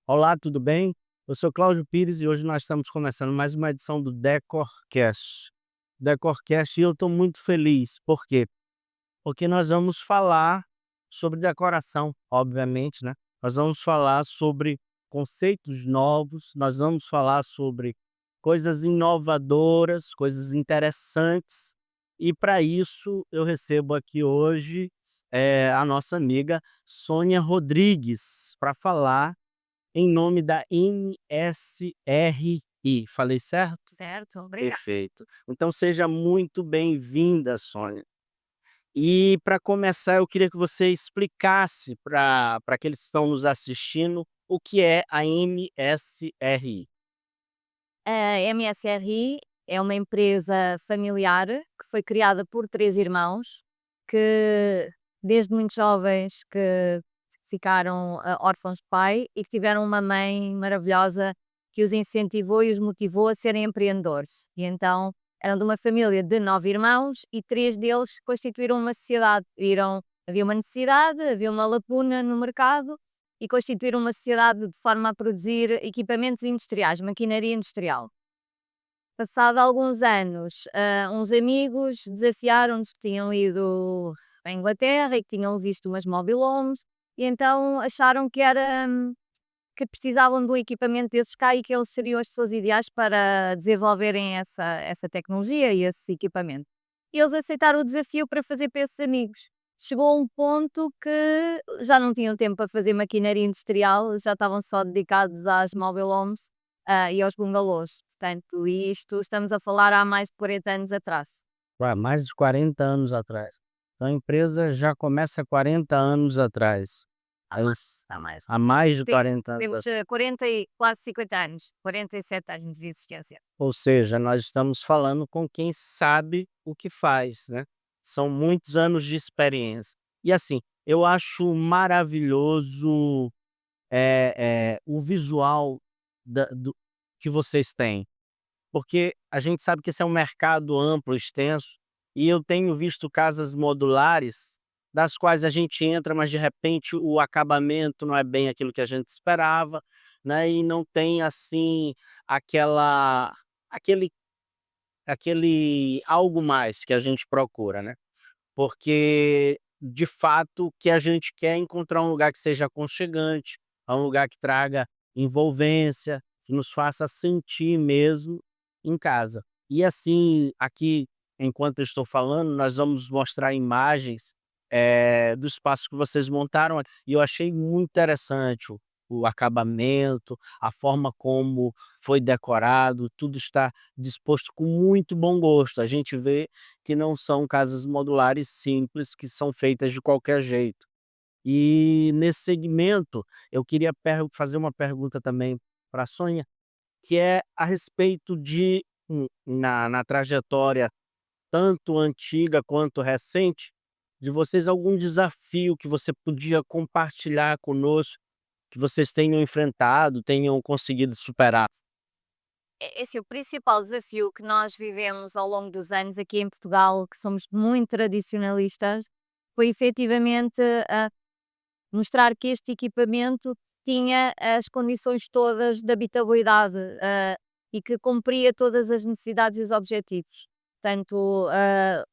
Olá, tudo bem? Eu sou Cláudio Pires e hoje nós estamos começando mais uma edição do Decorcast. Decorcast, e eu estou muito feliz. Por quê? Porque nós vamos falar sobre decoração, obviamente, né? Nós vamos falar sobre conceitos novos, nós vamos falar sobre coisas inovadoras, coisas interessantes. E para isso eu recebo aqui hoje a nossa amiga Sônia Rodrigues para falar em nome da MSRI. Falei certo? Certo, obrigada. Perfeito. Então seja muito bem-vinda, Sônia. E para começar, eu queria que você explicasse para aqueles que estão nos assistindo o que é a MSRI. A MSRI é uma empresa familiar que foi criada por 3 irmãos que, desde muito jovens, que ficaram, órfãos de pai e que tiveram uma mãe maravilhosa que os incentivou e os motivou a serem empreendedores. E então eram de uma família de 9 irmãos e 3 deles constituíram uma sociedade. Viram havia uma necessidade, havia uma lacuna no mercado e constituíram uma sociedade de forma a produzir equipamentos industriais, maquinaria industrial. Passado alguns anos, uns amigos desafiaram-nos que tinham ido à Inglaterra e que tinham visto umas mobile homes e então acharam que precisavam de um equipamento desses cá e que eles seriam as pessoas ideais para desenvolverem essa tecnologia e esse equipamento. E eles aceitaram o desafio para fazer para esses amigos. Chegou a um ponto que já não tinham tempo para fazer maquinaria industrial, já estavam só dedicados às mobile homes, e aos bungalows. Portanto, isto estamos a falar há mais de 40 anos atrás. Ué, mais de 40 anos atrás. Então a empresa já começa há 40 anos atrás. Há mais de Sim, 40 anos. temos 40 e quase 50 anos, 47 anos de existência. Ou seja, nós estamos falando com quem sabe o que faz, né. São muitos anos de experiência. E assim, eu acho maravilhoso, o visual da do que vocês têm, porque a gente sabe que esse é um mercado amplo, extenso, e eu tenho visto casas modulares, das quais a gente entra, mas de repente o acabamento não é bem aquilo que a gente esperava, né, e não tem assim aquela aquele aquele algo mais que a gente procura, né. Porque, de fato, o que a gente quer é encontrar um lugar que seja aconchegante, um lugar que traga envolvência, que nos faça sentir mesmo em casa. E assim, aqui, enquanto eu estou falando, nós vamos mostrar imagens, do espaço que vocês montaram e eu achei muito interessante o acabamento, a forma como foi decorado, tudo está disposto com muito bom gosto. A gente vê que não são casas modulares simples, que são feitas de qualquer jeito. E nesse segmento, eu queria fazer uma pergunta também para a Sônia, que é a respeito de, na trajetória tanto antiga quanto recente, de vocês algum desafio que você podia compartilhar conosco, que vocês tenham enfrentado, tenham conseguido superar? Assim, o principal desafio que nós vivemos ao longo dos anos aqui em Portugal, que somos muito tradicionalistas, foi efetivamente mostrar que este equipamento tinha as condições todas de habitabilidade, e que cumpria todas as necessidades e os objetivos. Portanto,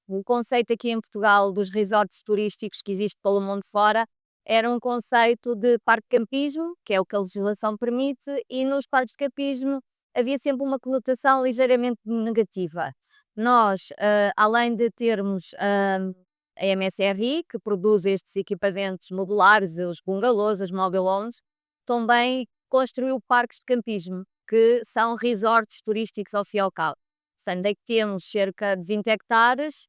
o conceito aqui em Portugal dos resorts turísticos que existe pelo mundo fora era um conceito de parque de campismo, que é o que a legislação permite, e nos parques de campismo havia sempre uma conotação ligeiramente negativa. Nós, além de termos a MSRI, que produz estes equipamentos modulares, os bungalows, as mobile homes, também construiu parques de campismo, que são resorts turísticos ao fim e ao cabo. Portanto, é que temos cerca de 20 hectares,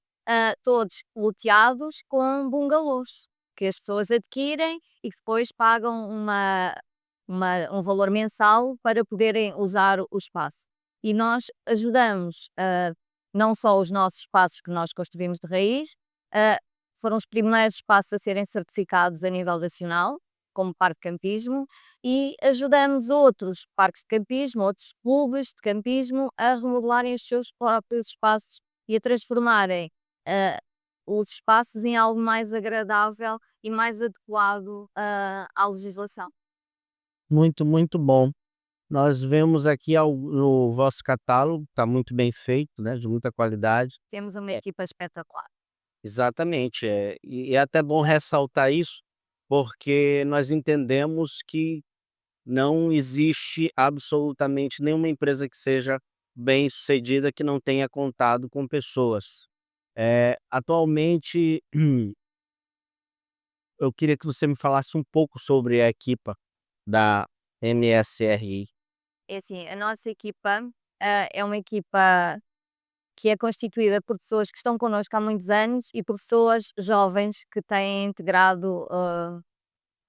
todos loteados com bungalows, que as pessoas adquirem e que depois pagam um valor mensal para poderem usar o espaço. E nós ajudamos, não só os nossos espaços que nós construímos de raiz, ah, foram os primeiros espaços a serem certificados a nível nacional, como parque de campismo, e ajudamos outros parques de campismo, outros clubes de campismo a remodelarem os seus próprios espaços e a transformarem ah, os espaços em algo mais agradável e mais adequado à legislação. Muito, muito bom. Nós vemos aqui no vosso catálogo, está muito bem feito, né, de muita qualidade. Temos uma É, equipa espetacular. exatamente, e é até bom ressaltar isso, porque nós entendemos que não existe absolutamente nenhuma empresa que seja bem-sucedida que não tenha contado com pessoas. Atualmente, eu queria que você me falasse um pouco sobre a equipa da MSRI. É assim, a nossa equipa, é uma equipa que é constituída por pessoas que estão connosco há muitos anos e por pessoas jovens que têm integrado,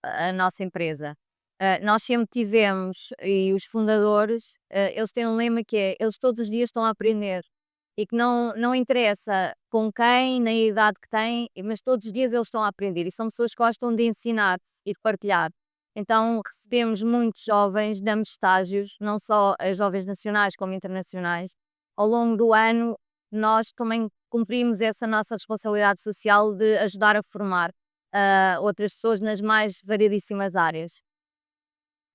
a nossa empresa. Nós sempre tivemos, e os fundadores, eles têm um lema que é: eles todos os dias estão a aprender, e que não interessa com quem, nem a idade que têm, mas todos os dias eles estão a aprender, e são pessoas que gostam de ensinar e de partilhar. Então recebemos muitos jovens, damos estágios, não só a jovens nacionais como internacionais. Ao longo do ano, nós também cumprimos essa nossa responsabilidade social de ajudar a formar outras pessoas nas mais variedíssimas áreas.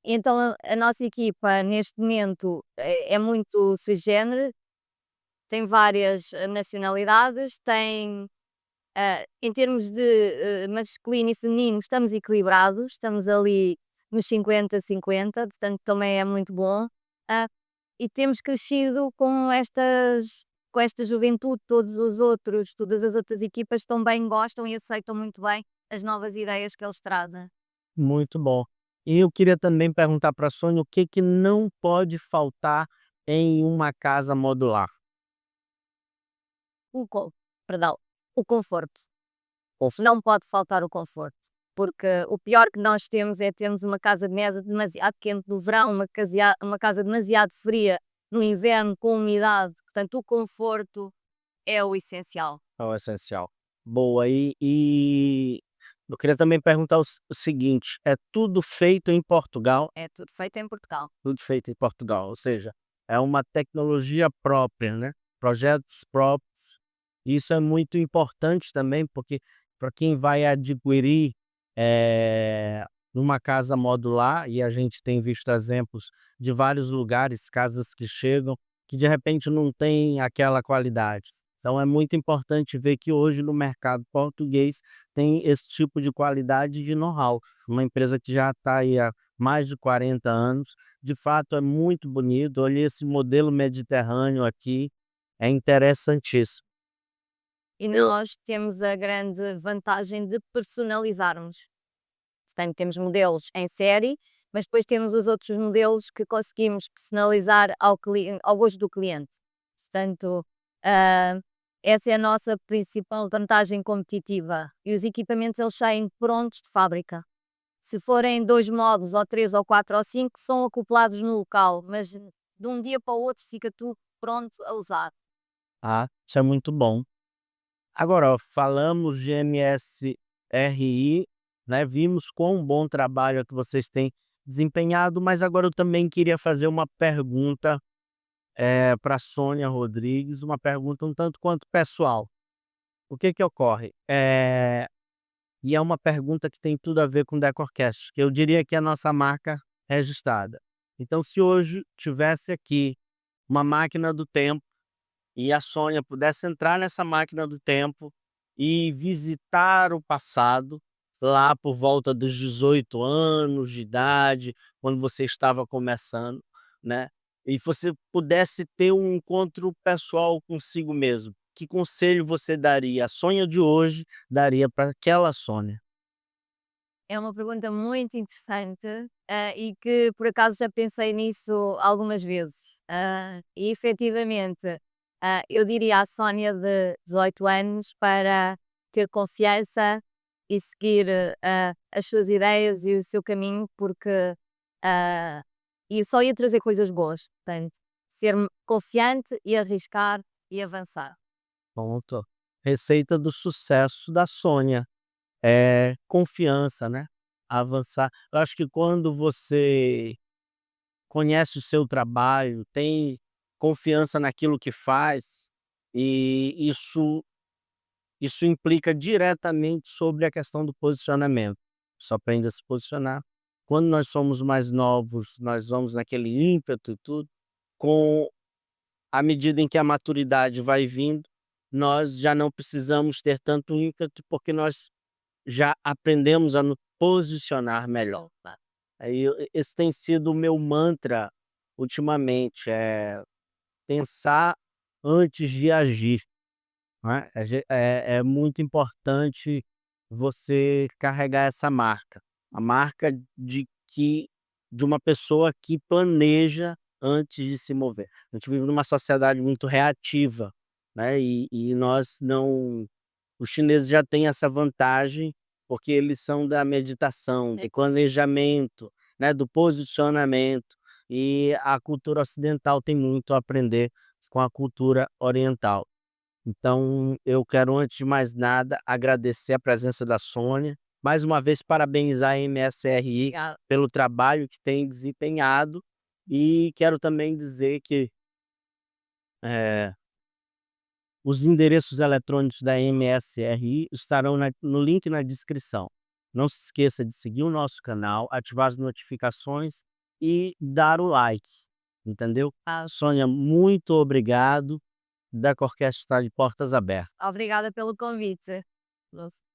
Então a nossa equipa neste momento é muito sui generis, tem várias nacionalidades, tem, em termos de masculino e feminino, estamos equilibrados, estamos ali nos 50-50, portanto também é muito bom. Ah, e temos crescido com esta juventude, todas as outras equipas também gostam e aceitam muito bem as novas ideias que eles trazem. Muito bom. E eu queria também perguntar para a Sônia o que que não pode faltar em uma casa modular? O con Perdão, o conforto. Não pode faltar o conforto, porque o pior que nós temos é termos uma casa de mesa demasiado quente no verão, uma casa demasiado fria no inverno com umidade, portanto o conforto é o essencial. É o essencial. Boa, e eu queria também perguntar o seguinte, é tudo feito em Portugal? É tudo feito em Portugal. Tudo feito em Portugal, ou seja, é uma tecnologia própria, né, projetos próprios. Isso é muito importante também, porque para quem vai adquirir, eh, uma casa modular, e a gente tem visto exemplos de vários lugares, casas que chegam, que de repente não tem aquela qualidade. Então é muito importante ver que hoje no mercado português tem esse tipo de qualidade de know-how. Uma empresa que já está aí há mais de 40 anos, de fato é muito bonito, olha esse modelo mediterrâneo aqui, é interessantíssimo. E nós temos a grande vantagem de personalizarmos. Portanto, temos modelos em série, mas depois temos os outros modelos que conseguimos personalizar ao gosto do cliente. Portanto, ah, essa é a nossa principal vantagem competitiva. E os equipamentos eles saem prontos de fábrica. Se forem 2 modos, ou 3, ou 4, ou 5, são acoplados no local, mas de um dia para o outro fica tudo pronto a usar. Ah, isso é muito bom. Agora, ó, falamos de MSRI, né, vimos quão bom trabalho é que vocês têm desempenhado, mas agora eu também queria fazer uma pergunta, pra Sônia Rodrigues, uma pergunta um tanto quanto pessoal. O que que ocorre? E é uma pergunta que tem tudo a ver com Decorcast, que eu diria que é a nossa marca registrada. Então, se hoje tivesse aqui uma máquina do tempo e a Sônia pudesse entrar nessa máquina do tempo e visitar o passado, lá por volta dos 18 anos de idade, quando você estava começando, né, e você pudesse ter um encontro pessoal consigo mesmo, que conselho você daria? A Sônia de hoje daria para aquela Sônia? É uma pergunta muito interessante, e que por acaso já pensei nisso algumas vezes. E efetivamente, eu diria à Sónia de 18 anos para ter confiança e seguir as suas ideias e o seu caminho, porque e só ia trazer coisas boas. Portanto, ser confiante e arriscar e avançar. Pronto. Receita do sucesso da Sônia. É confiança, né, avançar. Eu acho que quando você conhece o seu trabalho, tem confiança naquilo que faz, e isso implica diretamente sobre a questão do posicionamento. Você aprende a se posicionar quando nós somos mais novos, nós vamos naquele ímpeto e tudo, com à medida em que a maturidade vai vindo, nós já não precisamos ter tanto ímpeto, porque nós já aprendemos a nos posicionar melhor, né. Aí esse tem sido o meu mantra ultimamente, é pensar antes de agir, né. É muito importante você carregar essa marca, a marca de uma pessoa que planeja antes de se mover. A gente vive numa sociedade muito reativa, né, e nós não os chineses já têm essa vantagem, porque eles são da meditação, do planejamento, né, do posicionamento, e a cultura ocidental tem muito a aprender com a cultura oriental. Então, eu quero, antes de mais nada, agradecer a presença da Sônia, mais uma vez parabenizar a MSRI Obrigada. pelo trabalho que tem desempenhado, e quero também dizer que, eh, os endereços eletrônicos da MSRI estarão no link na descrição. Não se esqueça de seguir o nosso canal, ativar as notificações e dar o like, entendeu? Ah, Sônia, muito obrigado, da Orquestra está de portas abertas. obrigada pelo convite. Nossa.